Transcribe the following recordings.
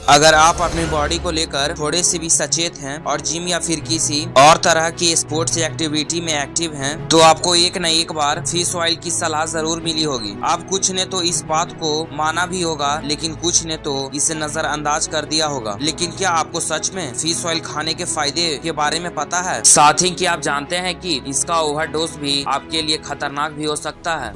अगर आप अपनी बॉडी को लेकर थोड़े से भी सचेत हैं और जिम या फिर किसी और तरह की स्पोर्ट्स एक्टिविटी में एक्टिव हैं, तो आपको एक न एक बार फिश ऑयल की सलाह जरूर मिली होगी। आप कुछ ने तो इस बात को माना भी होगा, लेकिन कुछ ने तो इसे नजरअंदाज कर दिया होगा। लेकिन क्या आपको सच में फिश ऑयल खाने के फायदे के बारे में पता है? साथ ही क्या आप जानते हैं कि इसका ओवरडोज भी आपके लिए खतरनाक भी हो सकता है?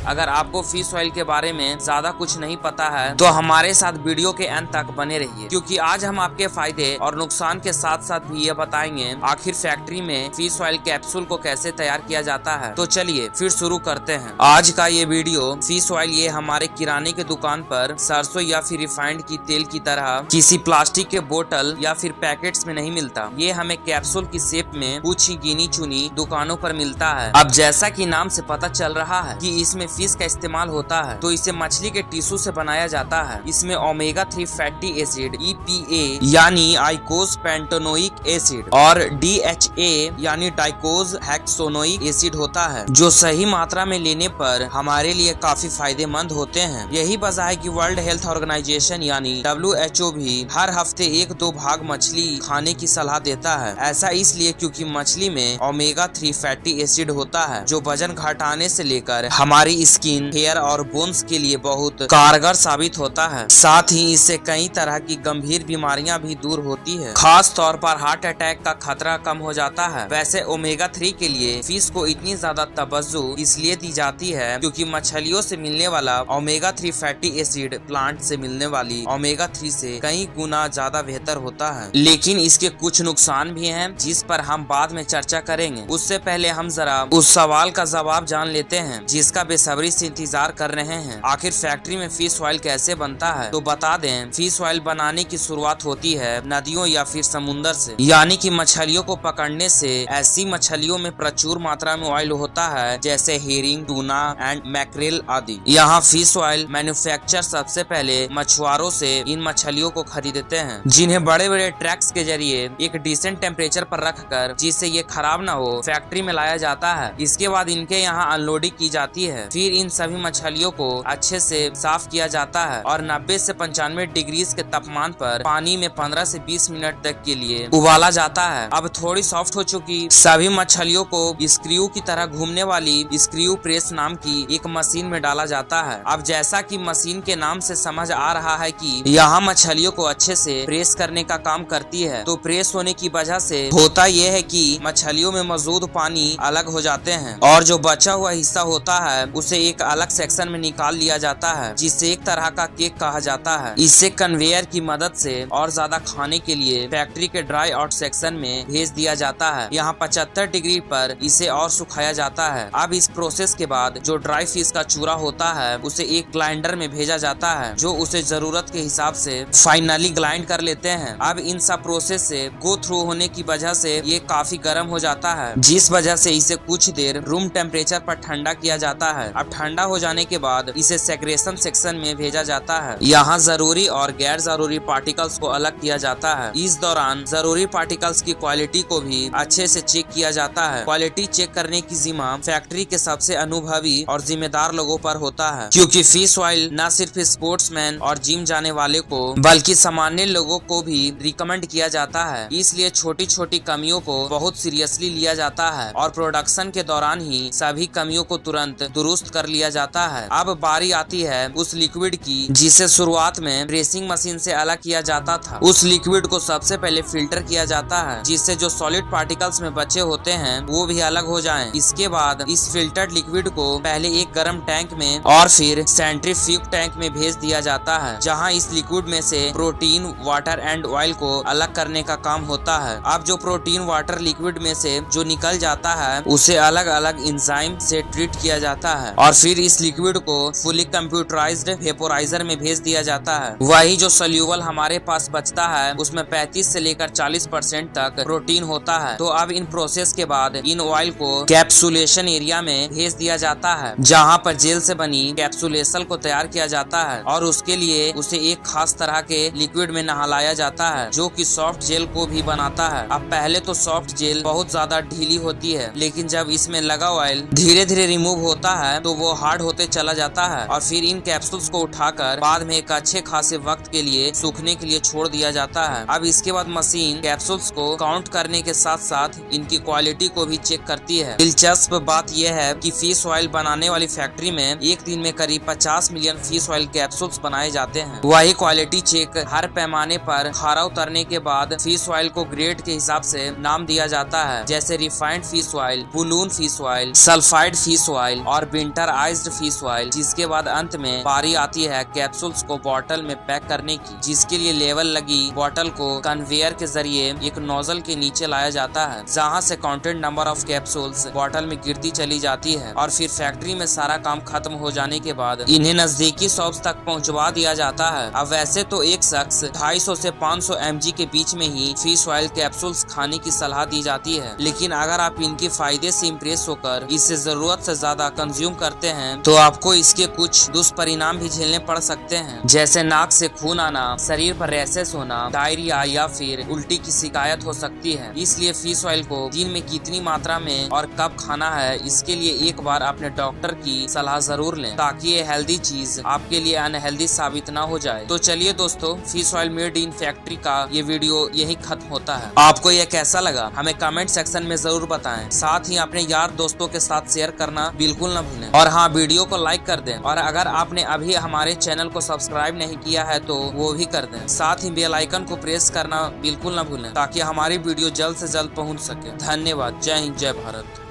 अगर आपको फिश ऑयल के बारे में ज्यादा कुछ नहीं पता है तो हमारे साथ वीडियो के अंत तक बने रहिए, क्योंकि आज हम आपके फायदे और नुकसान के साथ साथ भी ये बताएंगे आखिर फैक्ट्री में फिश ऑयल कैप्सूल को कैसे तैयार किया जाता है। तो चलिए फिर शुरू करते हैं आज का ये वीडियो। फिश ऑयल ये हमारे किराने के दुकान पर सरसों या फिर रिफाइंड की तेल की तरह किसी प्लास्टिक के बोतल या फिर पैकेट्स में नहीं मिलता। ये हमें कैप्सूल की शेप में कुछ ही गिनी चुनी दुकानों पर मिलता है। अब जैसा कि नाम से पता चल रहा है कि इसमें फिश का इस्तेमाल होता है, तो इसे मछली के टिश्यू से बनाया जाता है। इसमें ओमेगा 3 फैटी एसिड EPA यानी आइकोस पेंटोनोइक एसिड और DHA यानी डाइकोस हेक्सोनोइक एसिड होता है, जो सही मात्रा में लेने पर हमारे लिए काफी फायदेमंद होते हैं। यही वजह है कि वर्ल्ड हेल्थ ऑर्गेनाइजेशन यानी WHO भी हर हफ्ते 1-2 भाग मछली खाने की सलाह देता है। ऐसा इसलिए क्योंकि मछली में ओमेगा 3 फैटी एसिड होता है, जो वजन घटाने से लेकर हमारी स्किन, हेयर और बोन्स के लिए बहुत कारगर साबित होता है। साथ ही इससे कई तरह की गंभीर बीमारियां भी दूर होती है। खास तौर पर हार्ट अटैक का खतरा कम हो जाता है। वैसे ओमेगा 3 के लिए फिश को इतनी ज्यादा तवज्जो इसलिए दी जाती है क्योंकि मछलियों से मिलने वाला ओमेगा 3 फैटी एसिड प्लांट से मिलने वाली ओमेगा 3 से कई गुना ज्यादा बेहतर होता है। लेकिन इसके कुछ नुकसान भी हैं, जिस पर हम बाद में चर्चा करेंगे। उससे पहले हम जरा उस सवाल का जवाब जान लेते हैं जिसका बेसब्री से इंतजार कर रहे हैं। आखिर फैक्ट्री में फिश ऑयल कैसे बनता है? तो बता दें, फिश ऑयल बनाने की शुरुआत होती है नदियों या फिर समुद्र से, यानी कि मछलियों को पकड़ने से। ऐसी मछलियों में प्रचुर मात्रा में ऑयल होता है, जैसे हेरिंग, टूना एंड मैक्रेल आदि। यहाँ फिश ऑयल मैन्युफैक्चर सबसे पहले मछुआरों से इन मछलियों को खरीदते हैं, जिन्हें बड़े बड़े ट्रक्स के जरिए एक डिसेंट टेम्परेचर पर रखकर, जिससे ये खराब न हो, फैक्ट्री में लाया जाता है। इसके बाद इनके यहाँ अनलोडिंग की जाती है। फिर इन सभी मछलियों को अच्छे से साफ किया जाता है और 90 से 95 डिग्री के तापमान पर पानी में 15 से 20 मिनट तक के लिए उबाला जाता है। अब थोड़ी सॉफ्ट हो चुकी सभी मछलियों को स्क्रू की तरह घूमने वाली स्क्रू प्रेस नाम की एक मशीन में डाला जाता है। अब जैसा कि मशीन के नाम से समझ आ रहा है कि यहाँ मछलियों को अच्छे से प्रेस करने का काम करती है, तो प्रेस होने की वजह से होता यह है कि मछलियों में मौजूद पानी अलग हो जाते हैं और जो बचा हुआ हिस्सा होता है उसे एक अलग सेक्शन में निकाल लिया जाता है, जिसे एक तरह का केक कहा जाता है। इससे कन्वेयर की मदद से और ज्यादा खाने के लिए फैक्ट्री के ड्राई आउट सेक्शन में भेज दिया जाता है। यहाँ 75 डिग्री पर इसे और सुखाया जाता है। अब इस प्रोसेस के बाद जो ड्राई फिश का चूरा होता है उसे एक ग्राइंडर में भेजा जाता है, जो उसे जरूरत के हिसाब से फाइनली ग्राइंड कर लेते हैं। अब इन सब प्रोसेस से गो थ्रू होने की वजह से ये काफी गर्म हो जाता है, जिस वजह से इसे कुछ देर रूम टेम्परेचर पर ठंडा किया जाता है। अब ठंडा हो जाने के बाद इसे सेग्रेशन सेक्शन में भेजा जाता है। यहाँ जरूरी और गैर जरूरी पार्टिकल्स को अलग किया जाता है। इस दौरान जरूरी पार्टिकल्स की क्वालिटी को भी अच्छे से चेक किया जाता है। क्वालिटी चेक करने की जिम्मा फैक्ट्री के सबसे अनुभवी और जिम्मेदार लोगों पर होता है, क्योंकि फिश ऑयल न सिर्फ स्पोर्ट्समैन और जिम जाने वाले को बल्कि सामान्य लोगों को भी रिकमेंड किया जाता है। इसलिए छोटी छोटी कमियों को बहुत सीरियसली लिया जाता है और प्रोडक्शन के दौरान ही सभी कमियों को तुरंत दुरुस्त कर लिया जाता है। अब बारी आती है उस लिक्विड की जिसे शुरुआत में प्रेसिंग मशीन से अलग किया जाता था। उस लिक्विड को सबसे पहले फिल्टर किया जाता है, जिससे जो सॉलिड पार्टिकल्स में बचे होते हैं वो भी अलग हो जाएं। इसके बाद इस फिल्टर्ड लिक्विड को पहले एक गर्म टैंक में और फिर सेंट्रीफ्यूग टैंक में भेज दिया जाता है, जहां इस लिक्विड में से प्रोटीन, वाटर एंड ऑयल को अलग करने का काम होता है। अब जो प्रोटीन वाटर लिक्विड में से जो निकल जाता है उसे अलग अलग एंजाइम से ट्रीट किया जाता है और फिर इस लिक्विड को फुली कंप्यूटराइज्ड वेपोराइजर में भेज दिया जाता है। वही जो सोल्यूबल हमारे पास बचता है उसमें 35 से लेकर 40% तक प्रोटीन होता है। तो अब इन प्रोसेस के बाद इन ऑयल को कैप्सुलेशन एरिया में भेज दिया जाता है, जहां पर जेल से बनी कैप्सुलेशन को तैयार किया जाता है और उसके लिए उसे एक खास तरह के लिक्विड में नहलाया जाता है, जो कि सॉफ्ट जेल को भी बनाता है। अब पहले तो सॉफ्ट जेल बहुत ज्यादा ढीली होती है, लेकिन जब इसमें लगा ऑयल धीरे धीरे रिमूव होता है तो वो हार्ड होते चला जाता है और फिर इन कैप्सूल्स को उठाकर बाद में एक अच्छे खासे वक्त के लिए लिए सूखने के लिए छोड़ दिया जाता है। अब इसके बाद मशीन कैप्सूल्स को काउंट करने के साथ साथ इनकी क्वालिटी को भी चेक करती है। दिलचस्प बात यह है कि फिश ऑयल बनाने वाली फैक्ट्री में एक दिन में करीब 50 मिलियन फिश ऑयल कैप्सूल्स बनाए जाते हैं। वही क्वालिटी चेक हर पैमाने पर खारा उतरने के बाद फिश ऑयल को ग्रेड के हिसाब से नाम दिया जाता है, जैसे refined fish oil, balloon fish oil, sulphide fish oil और विंटराइज्ड फिश ऑयल। जिसके बाद अंत में बारी आती है कैप्सूल्स को बॉटल में पैक करने की, जिसके लिए लेवल लगी बॉटल को कन्वेयर के जरिए एक नोजल के नीचे लाया जाता है, जहां से counted number of capsules bottle में गिरती चली जाती है और फिर फैक्ट्री में सारा काम खत्म हो जाने के बाद इन्हें नजदीकी शॉप्स तक पहुंचवा दिया जाता है। अब वैसे तो एक शख्स 250 से 500 mg के बीच में ही फिश ऑयल कैप्सूल्स खाने की सलाह दी जाती है, लेकिन अगर आप इनके फायदे से इम्प्रेस होकर इसे जरूरत से ज्यादा कंज्यूम करते हैं तो आपको इसके कुछ दुष्परिणाम भी झेलने पड़ सकते हैं, जैसे नाक से खून आना, शरीर पर रैशेस होना, डायरिया या फिर उल्टी की शिकायत हो सकती है। इसलिए फिश ऑयल को दिन में कितनी मात्रा में और कब खाना है इसके लिए एक बार अपने डॉक्टर की सलाह जरूर लें, ताकि ये हेल्दी चीज आपके लिए अनहेल्दी साबित ना हो जाए। तो चलिए दोस्तों, fish oil made in factory का ये वीडियो यही खत्म होता है। आपको ये कैसा लगा हमें कमेंट सेक्शन में जरूर बताएं। साथ ही अपने यार दोस्तों के साथ शेयर करना बिल्कुल ना भूलें और हाँ, वीडियो को लाइक कर दें और अगर आपने अभी हमारे चैनल को सब्सक्राइब नहीं किया है तो वो भी कर दें। साथ ही बेल आइकन को प्रेस करना बिल्कुल ना भूलें ताकि हमारी वीडियो जल्द से जल्द पहुंच सके। धन्यवाद। जय हिंद, जय भारत।